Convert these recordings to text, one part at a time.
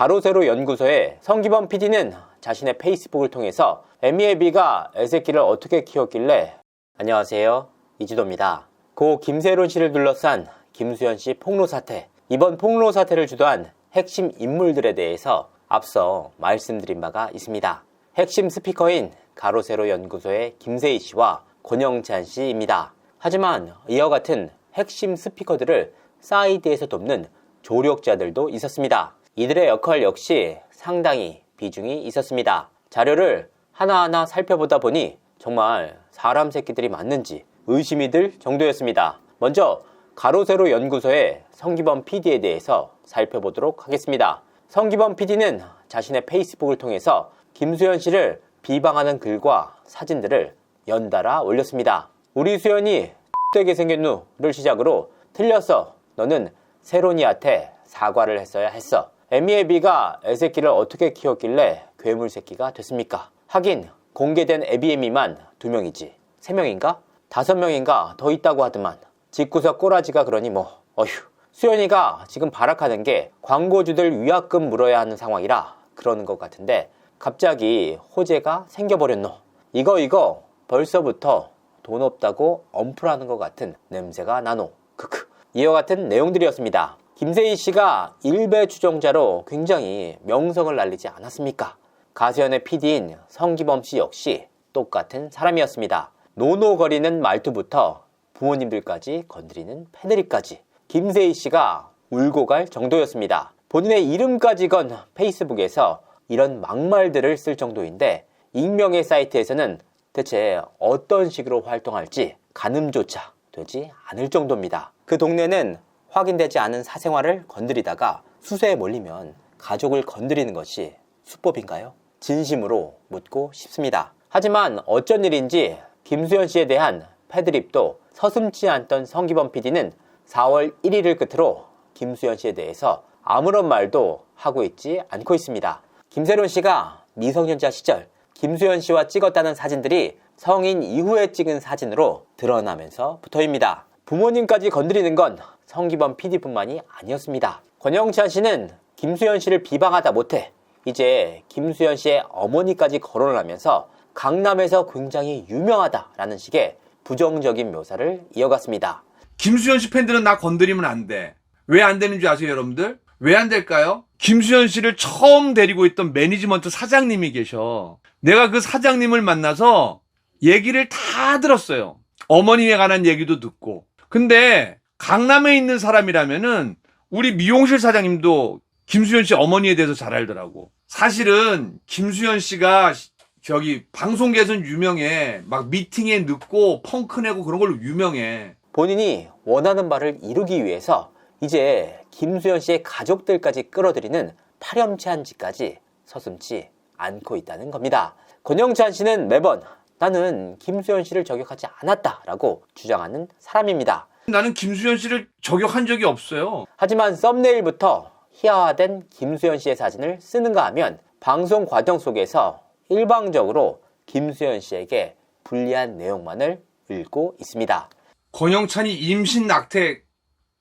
가로세로 연구소의 성기범 PD는 자신의 페이스북을 통해서 애미애비가 애새끼를 어떻게 키웠길래 안녕하세요, 이진호입니다. 고 김세론 씨를 둘러싼 김수현 씨 폭로 사태, 이번 폭로 사태를 주도한 핵심 인물들에 대해서 앞서 말씀드린 바가 있습니다. 핵심 스피커인 가로세로 연구소의 김세희 씨와 권영찬 씨입니다. 하지만 이와 같은 핵심 스피커들을 사이드에서 돕는 조력자들도 있었습니다. 이들의 역할 역시 상당히 비중이 있었습니다. 자료를 하나하나 살펴보다 보니 정말 사람 새끼들이 맞는지 의심이 들 정도였습니다. 먼저 가로세로 연구소의 성기범 PD에 대해서 살펴보도록 하겠습니다. 성기범 PD는 자신의 페이스북을 통해서 김수현 씨를 비방하는 글과 사진들을 연달아 올렸습니다. 우리 수현이 X되게 생긴 누를 시작으로 틀렸어, 너는 세론이한테 사과를 했어야 했어, 애미애비가 애새끼를 어떻게 키웠길래 괴물새끼가 됐습니까? 하긴 공개된 애비애미만 2명이지 3명인가? 5명인가 더 있다고 하더만. 집구석 꼬라지가 그러니 뭐 어휴. 수현이가 지금 발악하는 게 광고주들 위약금 물어야 하는 상황이라 그러는 것 같은데 갑자기 호재가 생겨버렸노. 이거 벌써부터 돈 없다고 엄풀하는 것 같은 냄새가 나노. 크크. 이와 같은 내용들이었습니다. 김세희 씨가 일배 추종자로 굉장히 명성을 날리지 않았습니까? 가수연의 PD인 성기범 씨 역시 똑같은 사람이었습니다. 노노거리는 말투부터 부모님들까지 건드리는 패드립까지 김세희 씨가 울고 갈 정도였습니다. 본인의 이름까지 건 페이스북에서 이런 막말들을 쓸 정도인데 익명의 사이트에서는 대체 어떤 식으로 활동할지 가늠조차 되지 않을 정도입니다. 그 동네는 확인되지 않은 사생활을 건드리다가 수세에 몰리면 가족을 건드리는 것이 수법인가요? 진심으로 묻고 싶습니다. 하지만 어쩐 일인지 김수현 씨에 대한 패드립도 서슴지 않던 성기범 PD는 4월 1일을 끝으로 김수현 씨에 대해서 아무런 말도 하고 있지 않고 있습니다. 김세론 씨가 미성년자 시절 김수현 씨와 찍었다는 사진들이 성인 이후에 찍은 사진으로 드러나면서 붙어입니다. 부모님까지 건드리는 건 성기범 PD뿐만이 아니었습니다. 권영찬 씨는 김수현 씨를 비방하다 못해 이제 김수현 씨의 어머니까지 거론을 하면서 강남에서 굉장히 유명하다라는 식의 부정적인 묘사를 이어갔습니다. 김수현 씨 팬들은 나 건드리면 안 돼. 왜 안 되는 줄 아세요, 여러분들? 왜 안 될까요? 김수현 씨를 처음 데리고 있던 매니지먼트 사장님이 계셔. 내가 그 사장님을 만나서 얘기를 다 들었어요. 어머니에 관한 얘기도 듣고. 근데 강남에 있는 사람이라면은 우리 미용실 사장님도 김수현 씨 어머니에 대해서 잘 알더라고. 사실은 김수현 씨가 저기 방송계에서는 유명해. 막 미팅에 늦고 펑크 내고 그런 걸로 유명해. 본인이 원하는 바를 이루기 위해서 이제 김수현 씨의 가족들까지 끌어들이는 파렴치한 짓까지 서슴지 않고 있다는 겁니다. 권영찬 씨는 매번 나는 김수현 씨를 저격하지 않았다라고 주장하는 사람입니다. 나는 김수현 씨를 저격한 적이 없어요. 하지만 썸네일부터 희화화된 김수현 씨의 사진을 쓰는가 하면 방송 과정 속에서 일방적으로 김수현 씨에게 불리한 내용만을 읽고 있습니다. 권영찬이 임신 낙태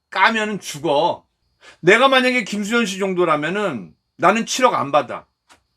까면은 죽어. 내가 만약에 김수현 씨 정도라면은 나는 7억 안 받아.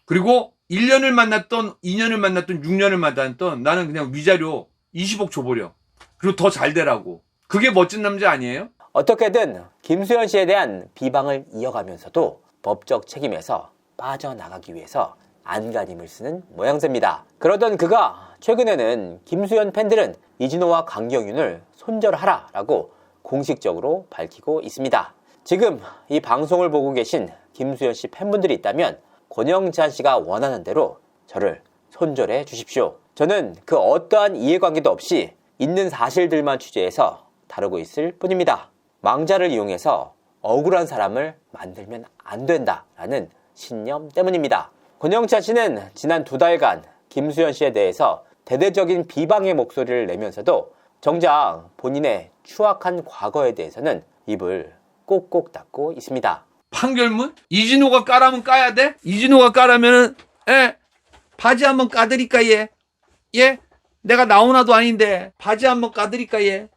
그리고 1년을 만났던 2년을 만났던 6년을 만났던 나는 그냥 위자료 20억 줘버려. 그리고 더 잘 되라고. 그게 멋진 남자 아니에요? 어떻게든 김수현 씨에 대한 비방을 이어가면서도 법적 책임에서 빠져나가기 위해서 안간힘을 쓰는 모양새입니다. 그러던 그가 최근에는 김수현 팬들은 이진호와 강경윤을 손절하라라고 공식적으로 밝히고 있습니다. 지금 이 방송을 보고 계신 김수현 씨 팬분들이 있다면 권영찬 씨가 원하는 대로 저를 손절해 주십시오. 저는 그 어떠한 이해관계도 없이 있는 사실들만 취재해서 다루고 있을 뿐입니다. 망자를 이용해서 억울한 사람을 만들면 안 된다라는 신념 때문입니다. 권영찬 씨는 지난 2달간 김수현 씨에 대해서 대대적인 비방의 목소리를 내면서도 정작 본인의 추악한 과거에 대해서는 입을 꼭꼭 닫고 있습니다. 판결문? 이진호가 까라면 까야 돼? 이진호가 까라면은 바지 한번 까드릴까 얘? 예? 내가 나오나도 아닌데 바지 한번 까드릴까 얘?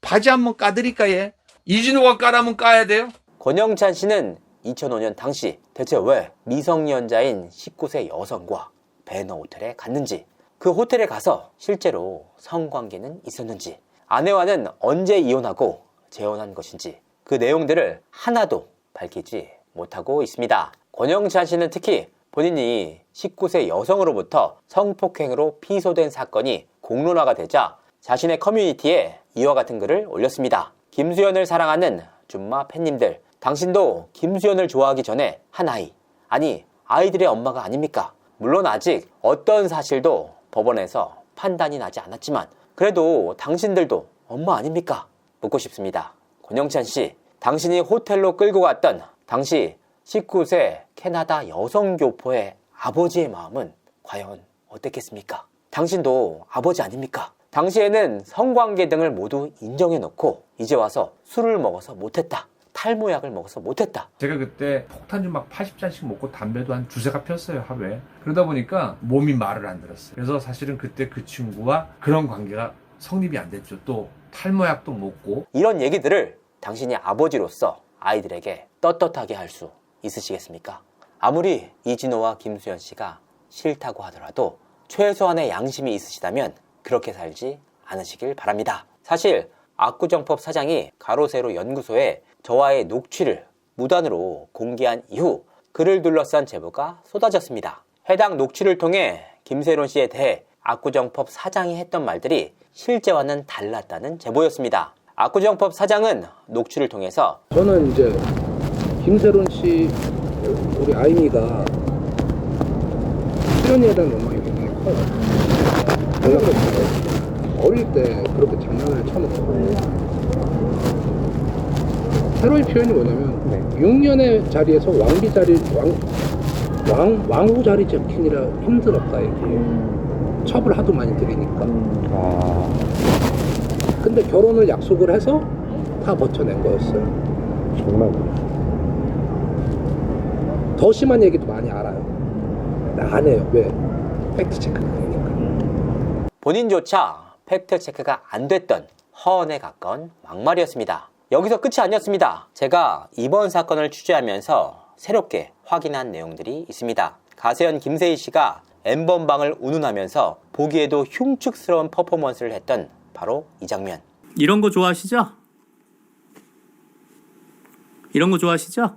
바지 한번 까드릴까 얘? 이진호가 까라면 까야 돼요? 권영찬 씨는 2005년 당시 대체 왜 미성년자인 19세 여성과 배너 호텔에 갔는지, 그 호텔에 가서 실제로 성관계는 있었는지, 아내와는 언제 이혼하고 재혼한 것인지, 그 내용들을 하나도 밝히지 못하고 있습니다. 권영찬 씨는 특히 본인이 19세 여성으로부터 성폭행으로 피소된 사건이 공론화가 되자 자신의 커뮤니티에 이와 같은 글을 올렸습니다. 김수현을 사랑하는 줌마 팬님들, 당신도 김수현을 좋아하기 전에 한 아이, 아니 아이들의 엄마가 아닙니까? 물론 아직 어떤 사실도 법원에서 판단이 나지 않았지만 그래도 당신들도 엄마 아닙니까? 묻고 싶습니다. 권영찬 씨, 당신이 호텔로 끌고 갔던 당시 19세 캐나다 여성 교포의 아버지의 마음은 과연 어땠겠습니까? 당신도 아버지 아닙니까? 당시에는 성관계 등을 모두 인정해놓고 이제 와서 술을 먹어서 못했다, 탈모약을 먹어서 못했다. 제가 그때 폭탄 좀 막 80잔씩 먹고 담배도 한 두세 폈어요, 하루에. 그러다 보니까 몸이 말을 안 들었어요. 그래서 사실은 그때 그 친구와 그런 관계가 성립이 안 됐죠. 또 탈모약도 먹고. 이런 얘기들을 당신이 아버지로서 아이들에게 떳떳하게 할 수 있으시겠습니까? 아무리 이진호와 김수현 씨가 싫다고 하더라도 최소한의 양심이 있으시다면 그렇게 살지 않으시길 바랍니다. 사실 압구정법 사장이 가로세로 연구소에 저와의 녹취를 무단으로 공개한 이후 그를 둘러싼 제보가 쏟아졌습니다. 해당 녹취를 통해 김세론 씨에 대해 압구정법 사장이 했던 말들이 실제와는 달랐다는 제보였습니다. 압구정법 사장은 녹취를 통해서 저는 이제 김세론 씨, 우리 아이미가 수련이에 대한 욕망이 굉장히 커요. 어릴 때 그렇게 장난을 쳐놓고 새로운 표현이 뭐냐면 6년의 자리에서 왕비 자리 왕후 자리 잡히느라 힘들었다 이렇게 첩을 하도 많이 들이니까. 근데 결혼을 약속을 해서 다 버텨낸 거였어요. 정말 더 심한 얘기도 많이 알아요. 나 안 해요. 왜? 팩트 체크가 되니까. 본인조차 팩트체크가 안 됐던 허언에 가까운 막말이었습니다. 여기서 끝이 아니었습니다. 제가 이번 사건을 취재하면서 새롭게 확인한 내용들이 있습니다. 가세현 김세희 씨가 N번방을 운운하면서 보기에도 흉측스러운 퍼포먼스를 했던 바로 이 장면. 이런 거 좋아하시죠? 이런 거 좋아하시죠?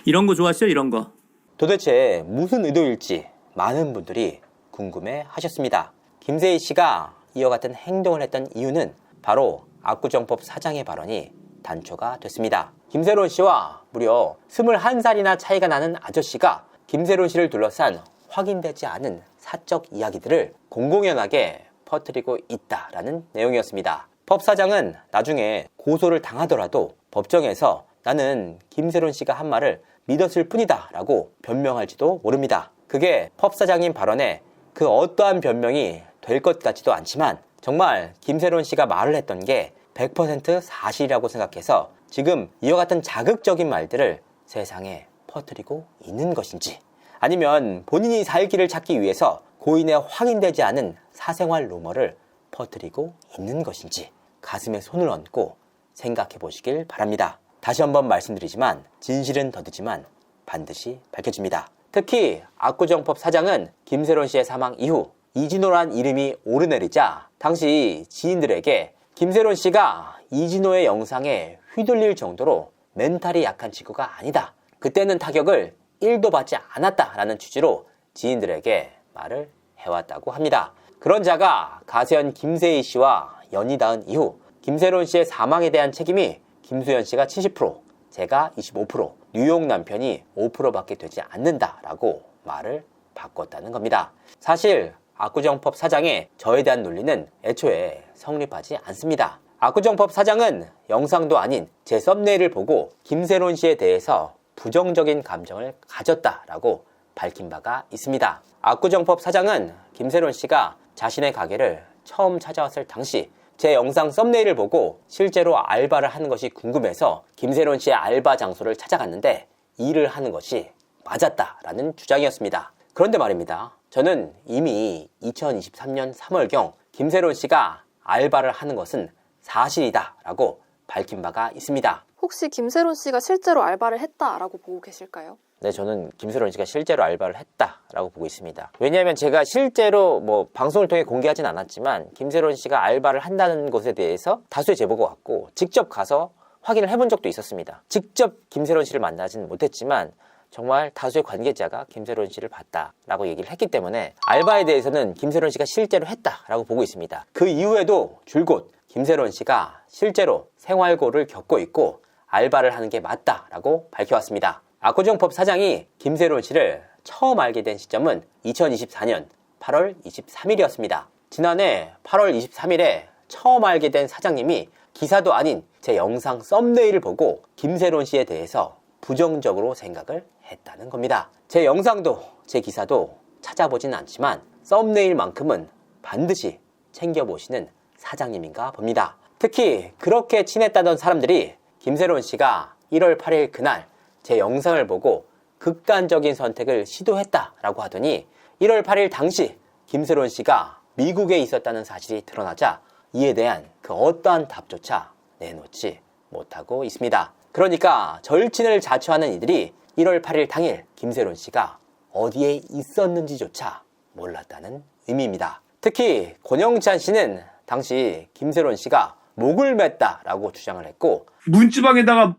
이런 거 좋아하시죠? 이런 거. 도대체 무슨 의도일지 많은 분들이 궁금해 하셨습니다. 김세희 씨가 이와 같은 행동을 했던 이유는 바로 압구정법 사장의 발언이 단초가 됐습니다. 김세론 씨와 무려 21살이나 차이가 나는 아저씨가 김세론 씨를 둘러싼 확인되지 않은 사적 이야기들을 공공연하게 퍼뜨리고 있다라는 내용이었습니다. 법 사장은 나중에 고소를 당하더라도 법정에서 나는 김세론 씨가 한 말을 믿었을 뿐이다 라고 변명할지도 모릅니다. 그게 법 사장님 발언에 그 어떠한 변명이 될 것 같지도 않지만 정말 김세론 씨가 말을 했던 게 100% 사실이라고 생각해서 지금 이와 같은 자극적인 말들을 세상에 퍼뜨리고 있는 것인지, 아니면 본인이 살 길을 찾기 위해서 고인의 확인되지 않은 사생활 루머를 퍼뜨리고 있는 것인지 가슴에 손을 얹고 생각해 보시길 바랍니다. 다시 한번 말씀드리지만 진실은 더디지만 반드시 밝혀집니다. 특히 압구정법 사장은 김세론 씨의 사망 이후 이진호란 이름이 오르내리자 당시 지인들에게 김세론 씨가 이진호의 영상에 휘둘릴 정도로 멘탈이 약한 친구가 아니다, 그때는 타격을 1도 받지 않았다라는 취지로 지인들에게 말을 해왔다고 합니다. 그런 자가 가세현 김세희 씨와 연이 닿은 이후 김세론 씨의 사망에 대한 책임이 김수현 씨가 70%, 제가 25%, 뉴욕 남편이 5%밖에 되지 않는다라고 말을 바꿨다는 겁니다. 사실 압구정법 사장의 저에 대한 논리는 애초에 성립하지 않습니다. 압구정법 사장은 영상도 아닌 제 썸네일을 보고 김세론 씨에 대해서 부정적인 감정을 가졌다라고 밝힌 바가 있습니다. 압구정법 사장은 김세론 씨가 자신의 가게를 처음 찾아왔을 당시 제 영상 썸네일을 보고 실제로 알바를 하는 것이 궁금해서 김세론 씨의 알바 장소를 찾아갔는데 일을 하는 것이 맞았다라는 주장이었습니다. 그런데 말입니다. 저는 이미 2023년 3월경 김세론 씨가 알바를 하는 것은 사실이다 라고 밝힌 바가 있습니다. 혹시 김세론 씨가 실제로 알바를 했다라고 보고 계실까요? 네, 저는 김세론 씨가 실제로 알바를 했다라고 보고 있습니다. 왜냐하면 제가 실제로 뭐 방송을 통해 공개하진 않았지만 김세론 씨가 알바를 한다는 것에 대해서 다수의 제보가 왔고 직접 가서 확인을 해본 적도 있었습니다. 직접 김세론 씨를 만나진 못했지만 정말 다수의 관계자가 김세론 씨를 봤다라고 얘기를 했기 때문에 알바에 대해서는 김세론 씨가 실제로 했다라고 보고 있습니다. 그 이후에도 줄곧 김세론 씨가 실제로 생활고를 겪고 있고 알바를 하는 게 맞다라고 밝혀왔습니다. 압구정법 사장이 김세론 씨를 처음 알게 된 시점은 2024년 8월 23일이었습니다. 지난해 8월 23일에 처음 알게 된 사장님이 기사도 아닌 제 영상 썸네일을 보고 김세론 씨에 대해서 부정적으로 생각을 했다는 겁니다. 제 영상도 제 기사도 찾아보진 않지만 썸네일만큼은 반드시 챙겨보시는 사장님인가 봅니다. 특히 그렇게 친했다던 사람들이 김세론 씨가 1월 8일 그날 제 영상을 보고 극단적인 선택을 시도했다라고 하더니 1월 8일 당시 김세론 씨가 미국에 있었다는 사실이 드러나자 이에 대한 그 어떠한 답조차 내놓지 못하고 있습니다. 그러니까 절친을 자처하는 이들이 1월 8일 당일 김세론 씨가 어디에 있었는지조차 몰랐다는 의미입니다. 특히 권영찬 씨는 당시 김세론 씨가 목을 맸다라고 주장을 했고 문지방에다가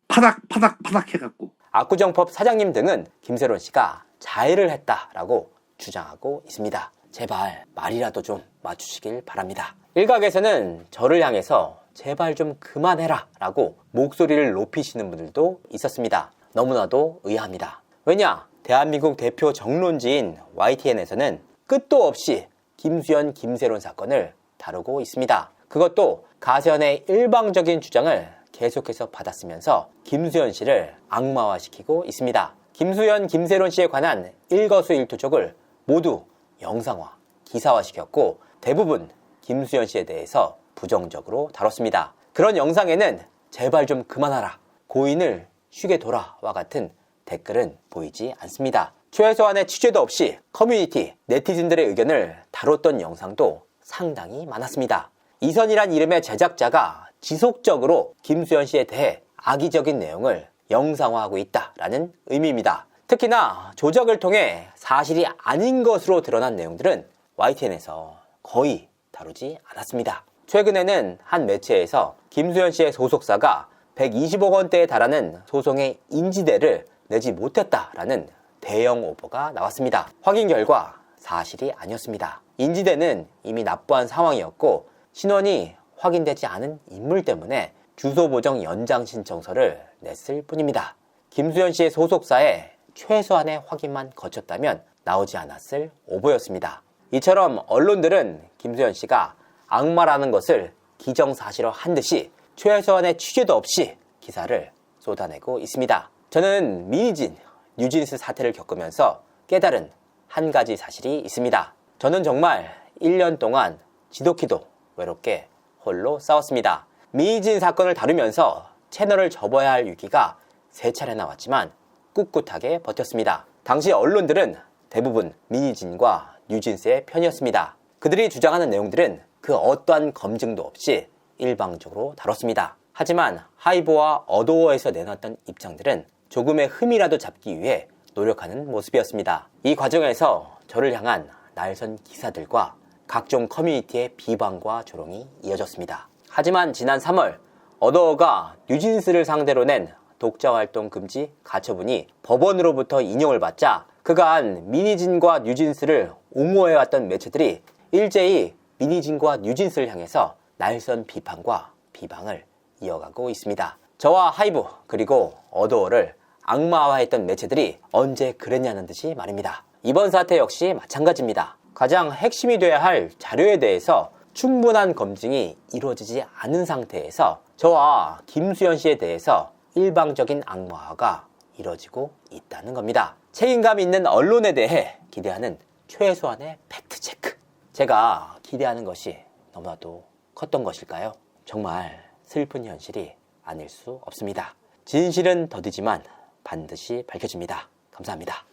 파닥 해갖고. 압구정법 사장님 등은 김세론 씨가 자해를 했다라고 주장하고 있습니다. 제발 말이라도 좀 맞추시길 바랍니다. 일각에서는 저를 향해서 제발 좀 그만해라 라고 목소리를 높이시는 분들도 있었습니다. 너무나도 의아합니다. 왜냐? 대한민국 대표 정론지인 YTN에서는 끝도 없이 김수현, 김세론 사건을 다루고 있습니다. 그것도 가세현의 일방적인 주장을 계속해서 받아쓰면서 김수현 씨를 악마화시키고 있습니다. 김수현, 김세론 씨에 관한 일거수일투족을 모두 영상화, 기사화시켰고 대부분 김수현 씨에 대해서 부정적으로 다뤘습니다. 그런 영상에는 제발 좀 그만하라, 고인을 쉬게 둬라와 같은 댓글은 보이지 않습니다. 최소한의 취재도 없이 커뮤니티, 네티즌들의 의견을 다뤘던 영상도 상당히 많았습니다. 이선이란 이름의 제작자가 지속적으로 김수현 씨에 대해 악의적인 내용을 영상화하고 있다라는 의미입니다. 특히나 조작을 통해 사실이 아닌 것으로 드러난 내용들은 YTN에서 거의 다루지 않았습니다. 최근에는 한 매체에서 김수현 씨의 소속사가 120억 원대에 달하는 소송의 인지대를 내지 못했다라는 대형 오보가 나왔습니다. 확인 결과 사실이 아니었습니다. 인지대는 이미 납부한 상황이었고 신원이 확인되지 않은 인물 때문에 주소 보정 연장 신청서를 냈을 뿐입니다. 김수현 씨의 소속사에 최소한의 확인만 거쳤다면 나오지 않았을 오보였습니다. 이처럼 언론들은 김수현 씨가 악마라는 것을 기정사실화한 듯이 최소한의 취재도 없이 기사를 쏟아내고 있습니다. 저는 미니진, 뉴진스 사태를 겪으면서 깨달은 한 가지 사실이 있습니다. 저는 정말 1년 동안 지독히도 외롭게 홀로 싸웠습니다. 미니진 사건을 다루면서 채널을 접어야 할 위기가 3차례 나왔지만 꿋꿋하게 버텼습니다. 당시 언론들은 대부분 미니진과 뉴진스의 편이었습니다. 그들이 주장하는 내용들은 그 어떠한 검증도 없이 일방적으로 다뤘습니다. 하지만 하이보와 어도어에서 내놨던 입장들은 조금의 흠이라도 잡기 위해 노력하는 모습이었습니다. 이 과정에서 저를 향한 날선 기사들과 각종 커뮤니티의 비방과 조롱이 이어졌습니다. 하지만 지난 3월 어도어가 뉴진스를 상대로 낸 독자활동 금지 가처분이 법원으로부터 인용을 받자 그간 미니진과 뉴진스를 옹호해왔던 매체들이 일제히 미니진과 뉴진스를 향해서 날선 비판과 비방을 이어가고 있습니다. 저와 하이브 그리고 어도어를 악마화했던 매체들이 언제 그랬냐는 듯이 말입니다. 이번 사태 역시 마찬가지입니다. 가장 핵심이 돼야 할 자료에 대해서 충분한 검증이 이루어지지 않은 상태에서 저와 김수현 씨에 대해서 일방적인 악마화가 이루어지고 있다는 겁니다. 책임감 있는 언론에 대해 기대하는 최소한의 팩트체크. 제가 기대하는 것이 너무나도 컸던 것일까요? 정말 슬픈 현실이 아닐 수 없습니다. 진실은 더디지만 반드시 밝혀집니다. 감사합니다.